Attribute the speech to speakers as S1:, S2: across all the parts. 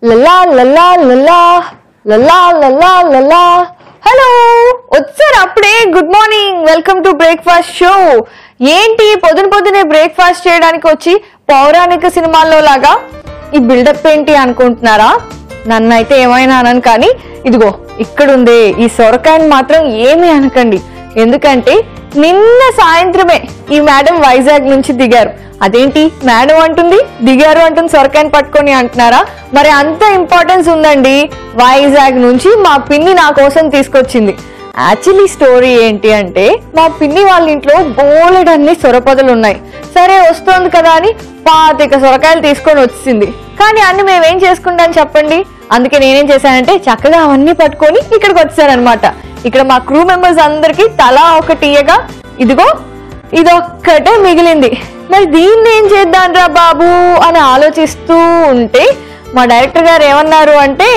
S1: లలా లలా లలా లలా లలా లలా. హలో, వచ్చారు అప్పుడే. Good morning, welcome to breakfast show. ఏంటి పొద్దునే బ్రేక్ఫాస్ట్ చేయడానికి వచ్చి పౌరాణిక సినిమాల్లో లాగా ఈ బిల్డప్ ఏంటి అనుకుంటున్నారా? నన్నైతే ఏమైనా అనను, కానీ ఇదిగో ఇక్కడుందే ఈ సొరకాయని మాత్రం ఏమీ అనకండి. ఎందుకంటే నిన్న సాయంత్రమే ఈ మేడం వైజాగ్ నుంచి దిగారు. అదేంటి మేడం అంటుంది, దిగారు అంటుంది, సొరకాయని పట్టుకొని అంటున్నారా? మరి అంత ఇంపార్టెన్స్ ఉందండి. వైజాగ్ నుంచి మా పిన్ని నా కోసం తీసుకొచ్చింది. యాక్చువల్లీ స్టోరీ ఏంటి అంటే, మా పిన్ని వాళ్ళ ఇంట్లో బోలెడన్ని సొరపొదలు ఉన్నాయి. సరే వస్తోంది కదా అని 25 సొరకాయలు తీసుకొని వచ్చింది. కానీ అన్ని మేమేం చేసుకుంటాం చెప్పండి? అందుకే నేనేం చేశానంటే చక్కగా అవన్నీ పట్టుకొని ఇక్కడికి వచ్చానమాట. ఇక్కడ మా క్రూ మెంబర్స్ అందరికి తలా ఒకటి ఇయ్యగా ఇదిగో ఇదొక్కటే మిగిలింది. మరి దీన్ని ఏం చేద్దాంరా బాబు అని ఆలోచిస్తూ ఉంటే మా డైరెక్టర్ గారు ఏమన్నారు అంటే,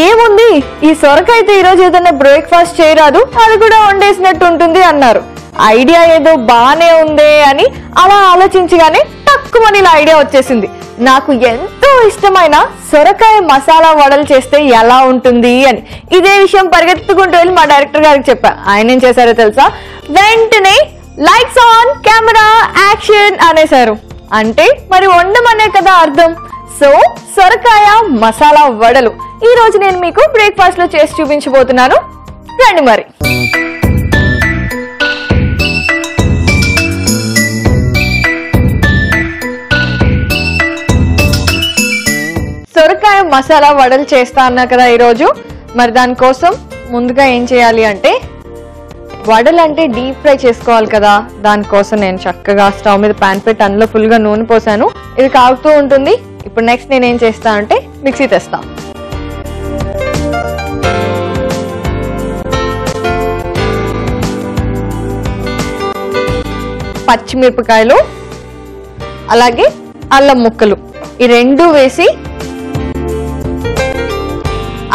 S1: ఏముంది ఈ సొరకాయతో ఈరోజు ఏదైనా బ్రేక్ఫాస్ట్ చేయరాదు, అది కూడా వండేసినట్టు ఉంటుంది అన్నారు. ఐడియా ఏదో బానే ఉందే అని అలా ఆలోచించగానే తక్కువని ఇలా ఐడియా వచ్చేసింది. నాకు ఎంతో ఇష్టమైన సొరకాయ మసాలా వడలు చేస్తే ఎలా ఉంటుంది అని. ఇదే విషయం పరిగెత్తుకుంటూ వెళ్ళి మా డైరెక్టర్ గారికి చెప్పా. ఆయన ఏం చేశారో తెలుసా? వెంటనే లైట్స్ ఆన్, కెమెరా యాక్షన్ అనేసారు. అంటే మరి వండమనే కదా అర్థం. సో సొరకాయ మసాలా వడలు ఈ రోజు నేను మీకు బ్రేక్ఫాస్ట్ లో చేసి చూపించబోతున్నాను. రండి మరి. సొరకాయ మసాలా వడలు చేస్తా అన్నా కదా ఈరోజు. మరి దానికోసం ముందుగా ఏం చేయాలి అంటే, వడలు అంటే డీప్ ఫ్రై చేసుకోవాలి కదా. దానికోసం నేను చక్కగా స్టవ్ మీద ప్యాన్ పెట్టి అందులో ఫుల్గా నూనె పోసాను. ఇది కాగుతూ ఉంటుంది. ఇప్పుడు నెక్స్ట్ నేను ఏం చేస్తా అంటే మిక్సీ తెస్తా. పచ్చిమిరపకాయలు అలాగే అల్లం ముక్కలు ఈ రెండు వేసి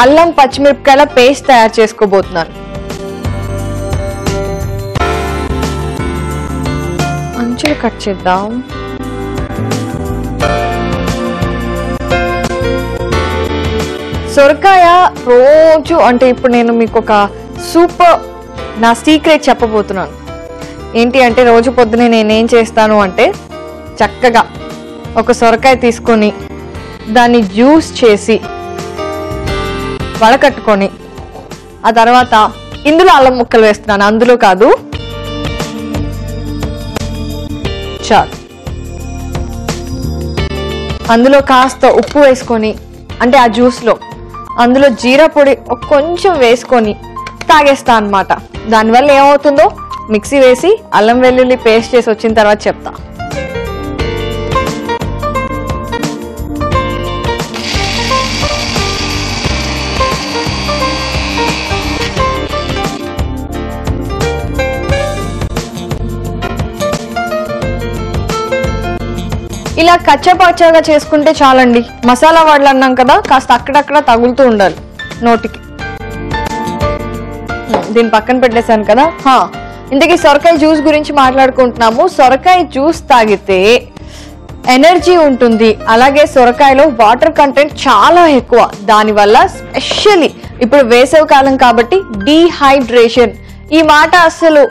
S1: అల్లం పచ్చిమిరపకాయల పేస్ట్ తయారు చేసుకోబోతున్నాను. అంచులు కట్ చేద్దాం. సొరకాయ రోజు అంటే ఇప్పుడు నేను మీకు ఒక సూపర్ నా సీక్రెట్ చెప్పబోతున్నాను. ఏంటి అంటే, రోజు పొద్దునే నేనేం చేస్తాను అంటే చక్కగా ఒక సొరకాయ తీసుకొని దాన్ని జ్యూస్ చేసి వడకట్టుకొని ఆ తర్వాత ఇందులో అల్లం ముక్కలు వేస్తున్నాను, అందులో కాదు. చాలు. అందులో కాస్త ఉప్పు వేసుకొని, అంటే ఆ జ్యూస్లో అందులో జీరా పొడి కొంచెం వేసుకొని తాగేస్తా అనమాట. దానివల్ల ఏమవుతుందో మిక్సీ వేసి అల్లం వెల్లుల్లి పేస్ట్ చేసి వచ్చిన తర్వాత చెప్తా. ఇలా కచ్చపచ్చగా చేసుకుంటే చాలండి. మసాలా వడలు అన్నాం కదా, కాస్త అక్కడక్కడ తగులుతూ ఉండాలి నోటికి. దీన్ని పక్కన పెట్టేశాను కదా. ఇంతకీ సొరకాయ జ్యూస్ గురించి మాట్లాడుకుంటున్నాము. సొరకాయ జ్యూస్ తాగితే ఎనర్జీ ఉంటుంది, అలాగే సొరకాయలో వాటర్ కంటెంట్ చాలా ఎక్కువ. దానివల్ల స్పెషల్లీ ఇప్పుడు వేసవి కాలం కాబట్టి డీహైడ్రేషన్, ఈ మాట అసలు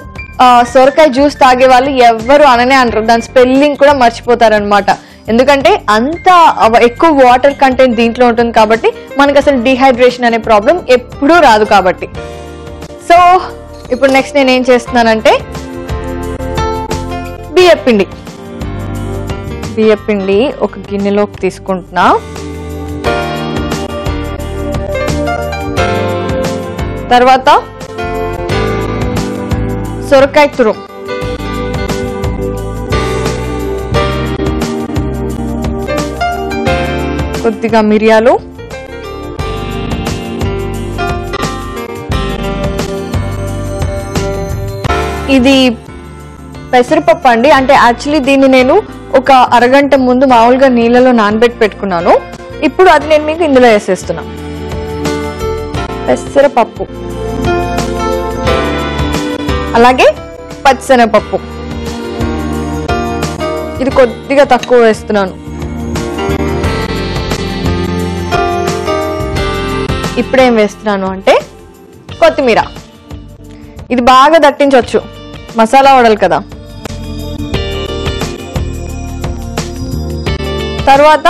S1: సొరకాయ జ్యూస్ తాగే వాళ్ళు ఎవ్వరు అననే అనరు. దాని స్పెల్లింగ్ కూడా మర్చిపోతారనమాట. ఎందుకంటే అంత ఎక్కువ వాటర్ కంటెంట్ దీంట్లో ఉంటుంది కాబట్టి మనకు అసలు డీహైడ్రేషన్ అనే ప్రాబ్లం ఎప్పుడూ రాదు కాబట్టి. సో ఇప్పుడు నెక్స్ట్ నేను ఏం చేస్తున్నానంటే బియ్యపిండి ఒక గిన్నెలోకి తీసుకుంటున్నా. తర్వాత సొరకాయ తురుము, కొద్దిగా మిరియాలు, ఇది పెసరపప్పు అండి. అంటే యాక్చువల్లీ దీన్ని నేను ఒక అరగంట ముందు మామూలుగా నీళ్ళలో నానబెట్టి పెట్టుకున్నాను. ఇప్పుడు అది నేను మీకు ఇందులో వేసేస్తున్నా. పెసరపప్పు అలాగే పచ్చిశనగపప్పు, ఇది కొద్దిగా తక్కువ వేస్తున్నాను. ఇప్పుడేం వేస్తున్నాను అంటే కొత్తిమీర. ఇది బాగా దట్టించవచ్చు, మసాలా వడలు కదా. తర్వాత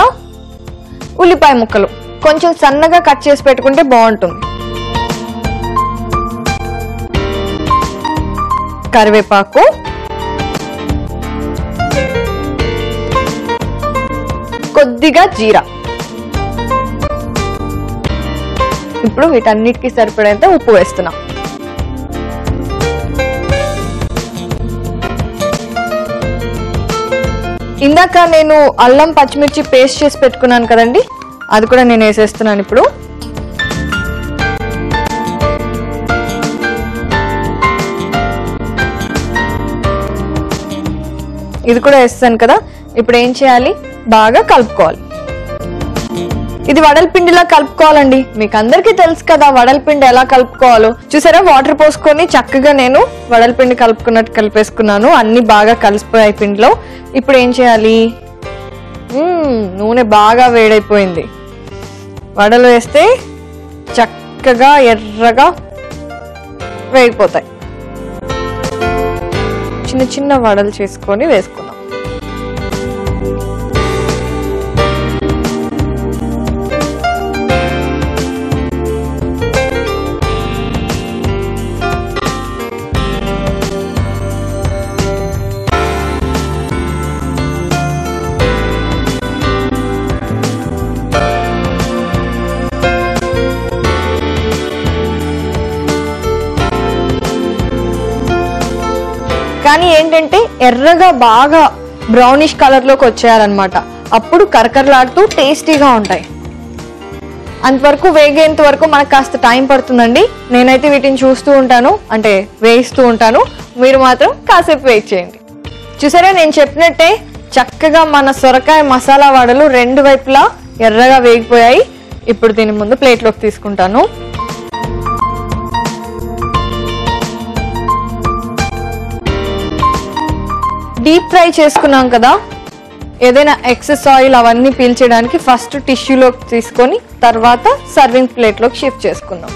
S1: ఉల్లిపాయ ముక్కలు కొంచెం సన్నగా కట్ చేసి పెట్టుకుంటే బాగుంటుంది. కరివేపాకు, కొద్దిగా జీరా. ఇప్పుడు వీటన్నిటికీ సరిపడేంత ఉప్పు వేస్తున్నాం. ఇందాక నేను అల్లం పచ్చిమిర్చి పేస్ట్ చేసి పెట్టుకున్నాను కదండి, అది కూడా నేను వేసేస్తున్నాను. ఇప్పుడు ఇది కూడా వేస్తాను కదా. ఇప్పుడు ఏం చేయాలి, బాగా కలుపుకోవాలి. ఇది వడల పిండిలా కలుపుకోవాలండి. మీకు అందరికీ తెలుసు కదా వడల పిండి ఎలా కలుపుకోవాలో. చూసారా, వాటర్ పోసుకొని చక్కగా నేను వడల పిండి కలుపుకున్నట్టు కలిపేసుకున్నాను. అన్ని బాగా కలిసిపోయాయి పిండిలో. ఇప్పుడు ఏం చేయాలి, నూనె బాగా వేడైపోయింది. వడలు వేస్తే చక్కగా ఎర్రగా వేగిపోతాయి. చిన్న చిన్న వడలు చేసుకొని వేసుకుందాం. కానీ ఏంటంటే ఎర్రగా బాగా బ్రౌనిష్ కలర్ లోకి వచ్చేయాలన్నమాట. అప్పుడు కరకరలాడుతూ టేస్టీగా ఉంటాయి. అంతవరకు వేగేంత వరకు మనకు కాస్త టైం పడుతుందండి. నేనైతే వీటిని చూస్తూ ఉంటాను, అంటే వేయిస్తూ ఉంటాను. మీరు మాత్రం కాసేపు వెయిట్ చేయండి. చూసారా, నేను చెప్పినట్టే చక్కగా మన సొరకాయ మసాలా వడలు రెండు వైపులా ఎర్రగా వేగిపోయాయి. ఇప్పుడు దీని ముందు ప్లేట్లోకి తీసుకుంటాను. డీప్ ఫ్రై చేసుకున్నాం కదా, ఏదైనా ఎక్సెస్ ఆయిల్ అవన్నీ పీల్చేయడానికి ఫస్ట్ టిష్యూలోకి తీసుకొని తర్వాత సర్వింగ్ ప్లేట్లోకి షిఫ్ట్ చేసుకుందాం.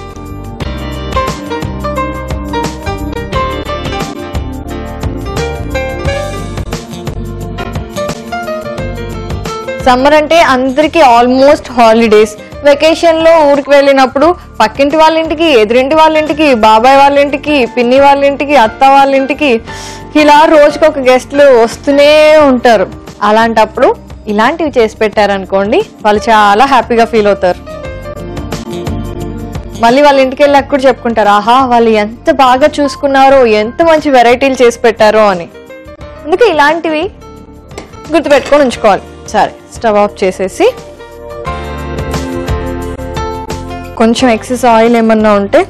S1: సమ్మర్ అంటే అందరికీ ఆల్మోస్ట్ హాలిడేస్. వెకేషన్లో ఊరికి వెళ్ళినప్పుడు పక్కింటి వాళ్ళ ఇంటికి, ఎదురింటి వాళ్ళ ఇంటికి, బాబాయ్ వాళ్ళ ఇంటికి, పిన్ని వాళ్ళ ఇంటికి, అత్త వాళ్ళ ఇంటికి ఇలా రోజుకి ఒక గెస్ట్లు వస్తూనే ఉంటారు. అలాంటప్పుడు ఇలాంటివి చేసి పెట్టారనుకోండి, వాళ్ళు చాలా హ్యాపీగా ఫీల్ అవుతారు. మళ్ళీ వాళ్ళ ఇంటికి వెళ్ళి అక్కడ చెప్పుకుంటారు, ఆహా వాళ్ళు ఎంత బాగా చూసుకున్నారో, ఎంత మంచి వెరైటీలు చేసి పెట్టారో అని. అందుకే ఇలాంటివి గుర్తుపెట్టుకొని ఉంచుకోవాలి. సరే, స్టవ్ ఆఫ్ చేసేసి కొంచెం ఎక్సెస్ ఆయిల్ ఏమన్నా ఉంటే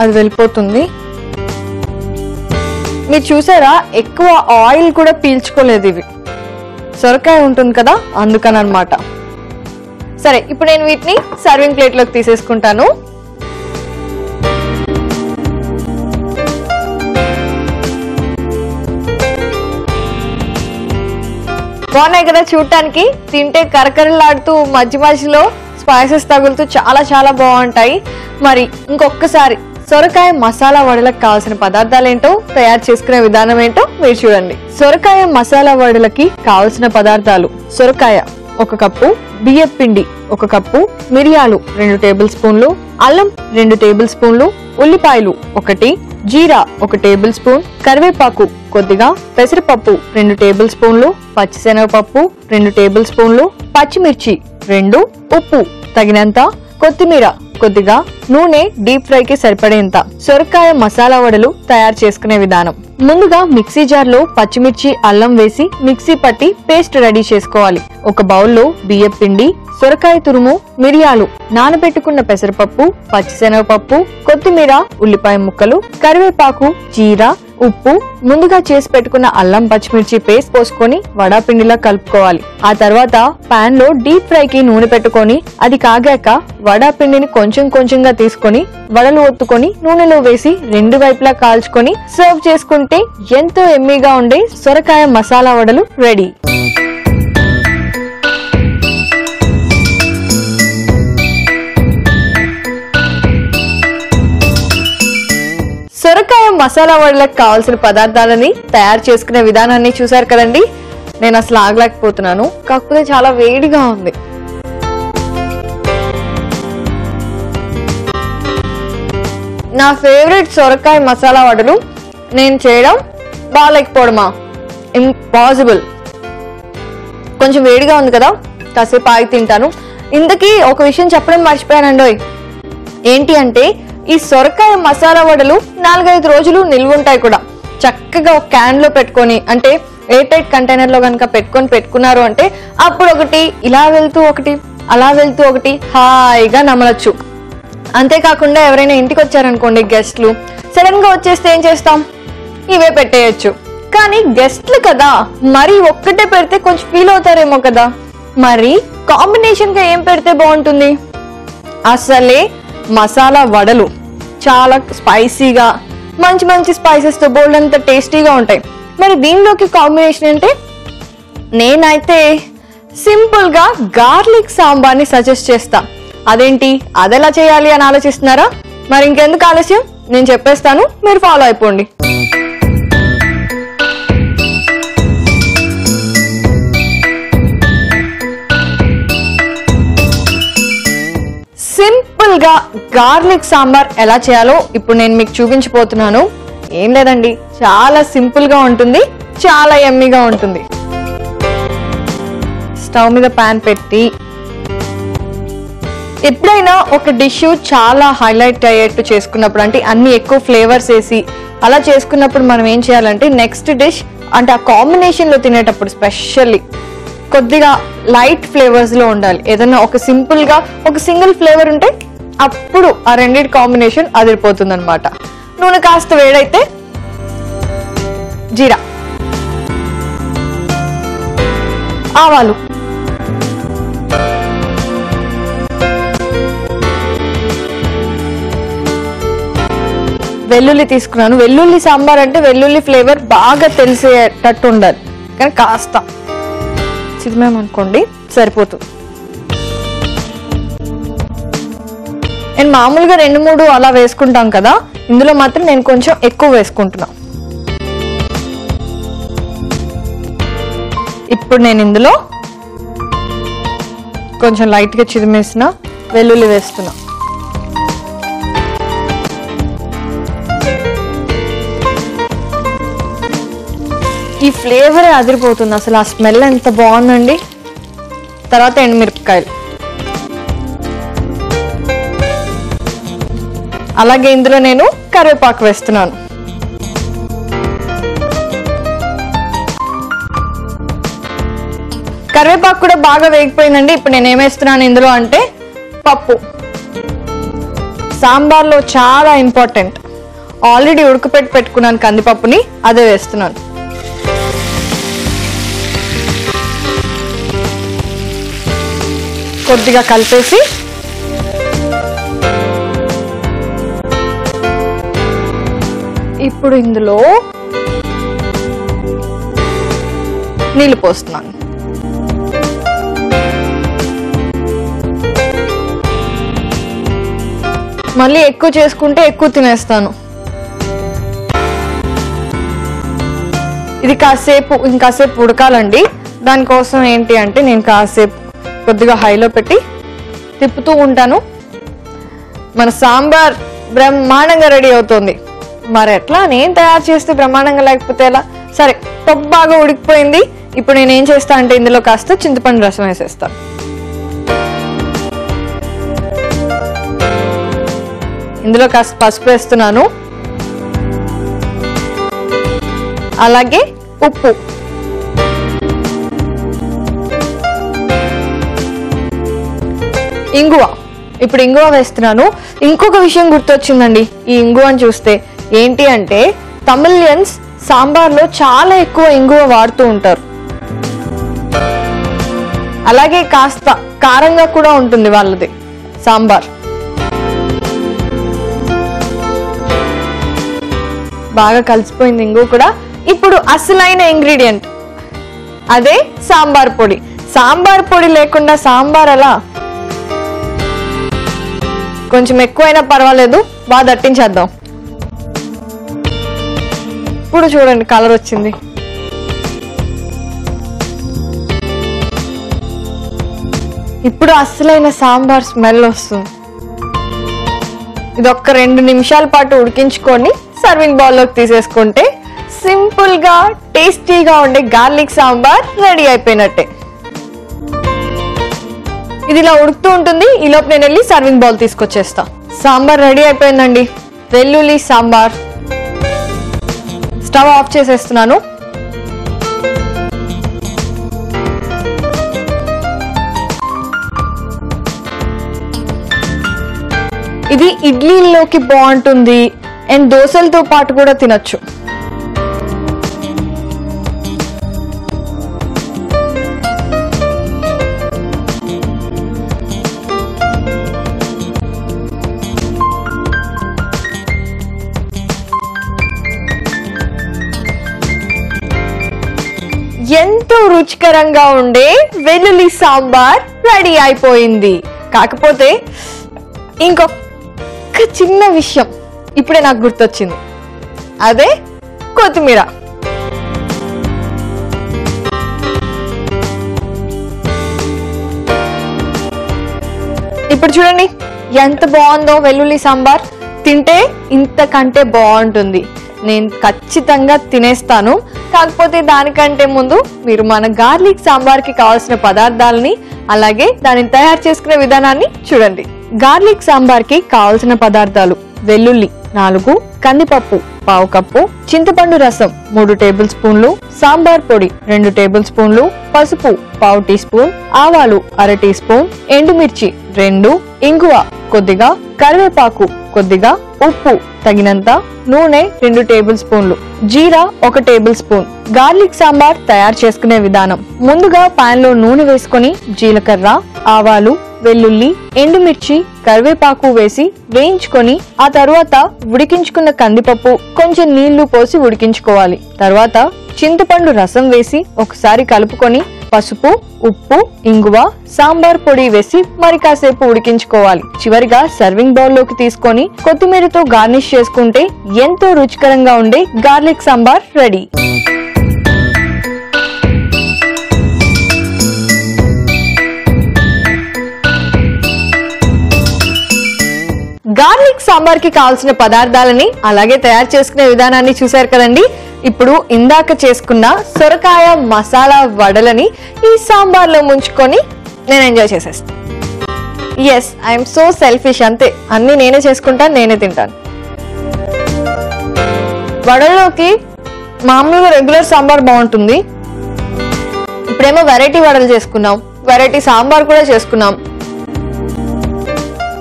S1: అది వెళ్ళిపోతుంది. మీరు చూసారా, ఎక్కువ ఆయిల్ కూడా పీల్చుకోలేదు ఇవి. సొరకాయ ఉంటుంది కదా, అందుకని అన్నమాట. సరే, ఇప్పుడు నేను వీటిని సర్వింగ్ ప్లేట్లోకి తీసేసుకుంటాను. బాగున్నాయి కదా చూడటానికి, తింటే కరకరలాడుతూ మధ్య మధ్యలో స్పైసెస్ తగులుతూ చాలా చాలా బాగుంటాయి. మరి ఇంకొకసారి సొరకాయ మసాలా వడలకు కావాల్సిన పదార్థాలు ఏంటో, తయారు చేసుకునే విధానం ఏంటో మీరు చూడండి. సొరకాయ మసాలా వడలకి కావలసిన పదార్థాలు: సొరకాయ 1 కప్పు, బియ్యం పిండి 1 కప్పు, మిరియాలు 2 టేబుల్ స్పూన్లు, అల్లం 2 టేబుల్ స్పూన్లు, ఉల్లిపాయలు 1, జీరా 1 టేబుల్ స్పూన్, కరివేపాకు కొద్దిగా, పెసరపప్పు 2 టేబుల్ స్పూన్లు, పచ్చిశనగపప్పు 2 టేబుల్ స్పూన్లు, పచ్చిమిర్చి 2, ఉప్పు తగినంత, కొత్తిమీర కొద్దిగా, నూనె డీప్ ఫ్రై కి సరిపడేంత. సొరకాయ మసాలా వడలు తయారు చేసుకునే విధానం: ముందుగా మిక్సీ జార్ లో పచ్చిమిర్చి, అల్లం వేసి మిక్సీ పట్టి పేస్ట్ రెడీ చేసుకోవాలి. ఒక బౌల్లో బియ్యం పిండి, సొరకాయ తురుము, మిరియాలు, నానబెట్టుకున్న పెసరపప్పు, పచ్చిశనగపప్పు, కొత్తిమీర, ఉల్లిపాయ ముక్కలు, కరివేపాకు, జీరా, ఉప్పు, ముందుగా చేసి పెట్టుకున్న అల్లం పచ్చిమిర్చి పేస్ట్ పోసుకొని వడాపిండిలా కలుపుకోవాలి. ఆ తర్వాత పాన్ లో డీప్ ఫ్రై కి నూనె పెట్టుకొని అది కాగాక వడాపిండిని కొంచెం కొంచెంగా తీసుకొని వడలు ఒత్తుకొని నూనెలో వేసి 2 వైపులా కాల్చుకొని సర్వ్ చేసుకుంటే ఎంతో ఎమ్మీగా ఉండే సొరకాయ మసాలా వడలు రెడీ. మసాలా వడలకు కావాల్సిన పదార్థాలని తయారు చేసుకునే విధానాన్ని చూసారు కదండి. నేను అసలు ఆగలేకపోతున్నాను, కాకపోతే చాలా వేడిగా ఉంది. నా ఫేవరెట్ సొరకాయ మసాలా వడలు నేను చేయడం బాగాలేకపోవడమా? ఇంపాసిబుల్. కొంచెం వేడిగా ఉంది కదా, కాసేపు ఆగి తింటాను. ఇంతకీ ఒక విషయం చెప్పడం మర్చిపోయానండోయ్. ఏంటి అంటే ఈ సొరకాయ మసాలా వడలు 4-5 రోజులు నిల్వ ఉంటాయి కూడా. చక్కగా ఒక క్యాన్ లో పెట్టుకొని, అంటే ఎయిర్ టైట్ కంటైనర్ లో కనుక పెట్టుకున్నారు అంటే అప్పుడు ఒకటి ఇలా వెళ్తూ ఒకటి అలా వెళ్తూ ఒకటి హాయిగా నమలచ్చు. అంతేకాకుండా ఎవరైనా ఇంటికి వచ్చారనుకోండి గెస్ట్లు, సడన్ గా వచ్చేస్తే ఏం చేస్తాం? ఇవే పెట్టేయచ్చు. కానీ గెస్ట్లు కదా, మరి ఒక్కటే పెడితే కొంచెం ఫీల్ అవుతారేమో కదా. మరి కాంబినేషన్ గా ఏం పెడితే బాగుంటుంది? అసలే మసాలా వడలు చాలా స్పైసీగా, మంచి మంచి స్పైసెస్ తో బోల్డ్ అంత టేస్టీగా ఉంటాయి. మరి దీనిలోకి కాంబినేషన్ అంటే నేనైతే సింపుల్ గా గార్లిక్ సాంబార్ ని సజెస్ట్ చేస్తా. అదేంటి, అదెలా చేయాలి అని ఆలోచిస్తున్నారా? మరి ఇంకెందుకు ఆలస్యం, నేను చెప్పేస్తాను, మీరు ఫాలో అయిపోండి. సింపుల్ గా గార్లిక్ సాంబార్ ఎలా చేయాలో ఇప్పుడు నేను మీకు చూపించబోతున్నాను. ఏం లేదండి, చాలా సింపుల్ గా ఉంటుంది, చాలా యమ్మీగా ఉంటుంది. స్టవ్ మీద పాన్ పెట్టి, ఎప్పుడైనా ఒక డిష్ చాలా హైలైట్ అయ్యేట్టు చేసుకున్నప్పుడు, అంటే అన్ని ఎక్కువ ఫ్లేవర్స్ వేసి అలా చేసుకున్నప్పుడు మనం ఏం చేయాలంటే నెక్స్ట్ డిష్ అంటే ఆ కాంబినేషన్ లో తినేటప్పుడు స్పెషల్లీ కొద్దిగా లైట్ ఫ్లేవర్స్ లో ఉండాలి. ఏదైనా ఒక సింపుల్ గా ఒక సింగిల్ ఫ్లేవర్ ఉంటే అప్పుడు ఆ రెండింటి కాంబినేషన్ అదిరిపోతుంది అనమాట. నూనె కాస్త వేడైతే జీరా, ఆవాలు, వెల్లుల్లి తీసుకున్నాను. వెల్లుల్లి సాంబార్ అంటే వెల్లుల్లి ఫ్లేవర్ బాగా తెలిసేటట్టు ఉండాలి, కానీ కాస్త చిదిమేమనుకోండి సరిపోతుంది. నేను మామూలుగా 2-3 అలా వేసుకుంటాం కదా, ఇందులో మాత్రం నేను కొంచెం ఎక్కువ వేసుకుంటున్నా. ఇప్పుడు నేను ఇందులో కొంచెం లైట్ గా చిదిమేసిన వెల్లుల్లి వేస్తున్నా. ఈ ఫ్లేవరే అదిరిపోతుంది, అసలు ఆ స్మెల్ ఎంత బాగుందండి. తర్వాత ఎండుమిరపకాయలు, అలాగే ఇందులో నేను కరివేపాకు వేస్తున్నాను. కరివేపాకు కూడా బాగా వేగిపోయిందండి. ఇప్పుడు నేను ఏమేస్తున్నాను ఇందులో అంటే పప్పు. సాంబార్లో చాలా ఇంపార్టెంట్. ఆల్రెడీ పెట్టుకున్నాను కందిపప్పుని, అదే వేస్తున్నాను. కొద్దిగా కలిపేసి ఇప్పుడు ఇందులో నీళ్ళు పోస్తున్నాను. మళ్ళీ ఎక్కువ చేసుకుంటే ఎక్కువ తినేస్తాను. ఇది ఇంకాసేపు ఉడకాలండి. దానికోసం ఏంటి అంటే నేను కాసేపు కొద్దిగా హైలో పెట్టి తిప్పుతూ ఉంటాను. మన సాంబార్ బ్రహ్మాండంగా రెడీ అవుతుంది. మరి ఎట్లా, నేను తయారు చేస్తే బ్రహ్మాండంగా లేకపోతే ఎలా? సరే, పప్పు బాగా ఉడికిపోయింది. ఇప్పుడు నేను ఏం చేస్తా అంటే ఇందులో కాస్త చింతపండు రసం వేసేస్తాను. ఇందులో కాస్త పసుపు వేస్తున్నాను, అలాగే ఉప్పు, ఇంగువ. ఇప్పుడు ఇంగువ వేస్తున్నాను. ఇంకొక విషయం గుర్తొచ్చిందండి ఈ ఇంగువని చూస్తే. ఏంటి అంటే తమిళియన్స్ సాంబార్లో చాలా ఎక్కువ ఇంగువ వాడుతూ ఉంటారు. అలాగే కాస్త కారంగా కూడా ఉంటుంది వాళ్ళది సాంబార్. బాగా కలిసిపోయింది ఇంగువ కూడా. ఇప్పుడు అసలైన ఇంగ్రీడియంట్ అదే సాంబార్ పొడి. సాంబార్ పొడి లేకుండా సాంబార్ ఎలా? కొంచెం ఎక్కువైనా పర్వాలేదు, బాగా దట్టించేద్దాం. ఇప్పుడు చూడండి కలర్ వచ్చింది. ఇప్పుడు అసలైన సాంబార్ స్మెల్ వస్తుంది. ఇది ఒక్క 2 నిమిషాల పాటు ఉడికించుకొని సర్వింగ్ బౌల్లోకి తీసేసుకుంటే సింపుల్ గా టేస్టీగా ఉండే గార్లిక్ సాంబార్ రెడీ అయిపోయినట్టే. ఇది ఇలా ఉడుకుతూ ఉంటుంది. ఈలోపు నేను వెళ్ళి సర్వింగ్ బౌల్ తీసుకొచ్చేస్తా. సాంబార్ రెడీ అయిపోయిందండి. వెల్లుల్లి సాంబార్. స్టవ్ ఆఫ్ చేసేస్తున్నాను. ఇది ఇడ్లీలోకి బాగుంటుంది అండ్ దోశలతో పాటు కూడా తినొచ్చు. ఎంతో రుచికరంగా ఉండే వెల్లుల్లి సాంబార్ రెడీ అయిపోయింది. కాకపోతే ఇంకొక చిన్న విషయం ఇప్పుడే నాకు గుర్తొచ్చింది. అదే కొత్తిమీర. ఇప్పుడు చూడండి ఎంత బాగుందో వెల్లుల్లి సాంబార్. తింటే ఇంతకంటే బాగుంటుంది. నేను ఖచ్చితంగా తినేస్తాను. కాకపోతే దానికంటే ముందు మీరు మన గార్లిక్ సాంబార్కి కావాల్సిన పదార్థాలని అలాగే దానిని తయారు చేసుకునే విధానాన్ని చూడండి. గార్లిక్ సాంబార్కి కావాల్సిన పదార్థాలు: వెల్లుల్లి 4, కందిపప్పు 1/2 కప్పు, చింతపండు రసం 3 టేబుల్ స్పూన్లు, సాంబార్ పొడి 2 టేబుల్ స్పూన్లు, పసుపు 1/2 టీ స్పూన్, ఆవాలు 1/2 టీ స్పూన్, ఎండుమిర్చి 2, ఇంగువ కొద్దిగా, కరివేపాకు కొద్దిగా, ఉప్పు తగినంత, నూనె 2 టేబుల్ స్పూన్లు, జీరా 1 టేబుల్ స్పూన్. గార్లిక్ సాంబార్ తయారు చేసుకునే విధానం: ముందుగా పాన్ లో నూనె వేసుకొని జీలకర్ర, ఆవాలు, వెల్లుల్లి, ఎండుమిర్చి, కరివేపాకు వేసి వేయించుకొని ఆ తర్వాత ఉడికించుకున్న కందిపప్పు కొంచెం నీళ్లు పోసి ఉడికించుకోవాలి. తర్వాత చింతపండు రసం వేసి ఒకసారి కలుపుకొని పసుపు, ఉప్పు, ఇంగువ, సాంబార్ పొడి వేసి మరి కాసేపు ఉడికించుకోవాలి. చివరిగా సర్వింగ్ బౌల్ లోకి తీసుకొని కొత్తిమీరతో గార్నిష్ చేసుకుంటే ఎంతో రుచికరంగా ఉండే garlic sambar ready. Garlic sambar కి కావాల్సిన పదార్థాలని అలాగే తయారు చేసుకునే విధానాన్ని చూశారు కదండి. ఇప్పుడు ఇందాక చేసుకున్న సొరకాయ మసాలా వడలని ఈ సాంబార్ లో ముంచుకొని నేను ఎంజాయ్ చేసేస్తాను. Yes, I'm so selfish. అంతే, అన్ని నేనే చేసుకుంటాను, నేనే తింటాను. వడల్లోకి మామూలుగా రెగ్యులర్ సాంబార్ బాగుంటుంది. ఇప్పుడేమో వెరైటీ వడలు చేసుకున్నాం, వెరైటీ సాంబార్ కూడా చేసుకున్నాం.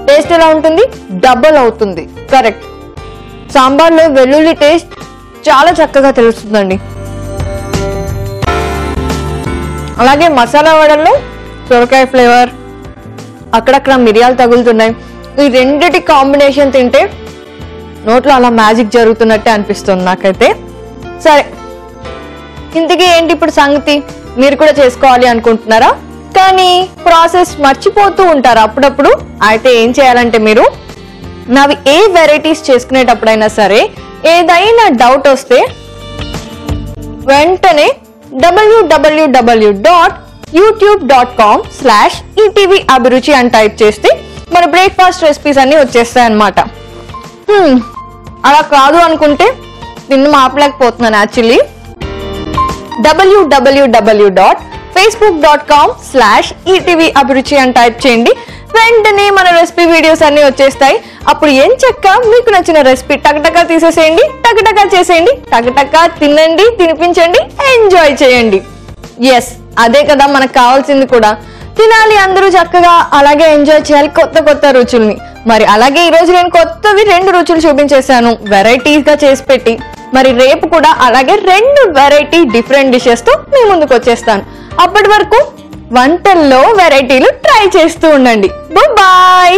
S1: టేస్ట్ ఎలా ఉంటుంది? డబుల్ అవుతుంది. కరెక్ట్. సాంబార్లో వెల్లుల్లి టేస్ట్ చాలా చక్కగా తెలుస్తుందండి. అలాగే మసాలా వడల్లో సొరకాయ ఫ్లేవర్, అక్కడక్కడ మిరియాలు తగులుతున్నాయి. ఈ రెండిటి కాంబినేషన్ తింటే నోట్లో అలా మ్యాజిక్ జరుగుతున్నట్టే అనిపిస్తుంది నాకైతే. సరే, ఇంతకీ ఏంటి ఇప్పుడు సంగతి? మీరు కూడా చేసుకోవాలి అనుకుంటున్నారా? కానీ ప్రాసెస్ మర్చిపోతూ ఉంటారు అప్పుడప్పుడు. అయితే ఏం చేయాలంటే మీరు నావి ఏ వెరైటీస్ చేసుకునేటప్పుడైనా సరే ఏదైనా డౌట్ వస్తే వెంటనే www.youtube.com/etv-abhiruchi అని టైప్ చేస్తే మన బ్రేక్ఫాస్ట్ రెసిపీస్ అన్ని వచ్చేస్తాయన్నమాట. అలా కాదు అనుకుంటే నిన్ను ఆపలేకపోతున్నాను యాక్చువల్లీ. www.facebook.com/etv-abhiruchi అని టైప్ చేయండి. వెంటనే మన రెసిపీ వీడియోస్ అన్ని వచ్చేస్తాయి. అప్పుడు ఏం చక్క మీకు నచ్చిన రెసిపీ టకటకా తీసేసేయండి, టకటకా చేసేయండి, టకటకా తినండి, తినిపించండి, ఎంజాయ్ చేయండి. ఎస్, అదే కదా మనకు కావాల్సింది కూడా. తినాలి అందరూ చక్కగా, అలాగే ఎంజాయ్ చేయాలి కొత్త కొత్త రుచుల్ని. మరి అలాగే ఈ రోజు నేను కొత్తవి 2 రుచులు చూపించేశాను వెరైటీస్ గా చేసి పెట్టి. మరి రేపు కూడా అలాగే 2 వెరైటీ డిఫరెంట్ డిషెస్ తో మీ ముందుకు వచ్చేస్తాను. అప్పటి వరకు వంటల్లో వెరైటీలు ట్రై చేస్తూ ఉండండి. బాయ్.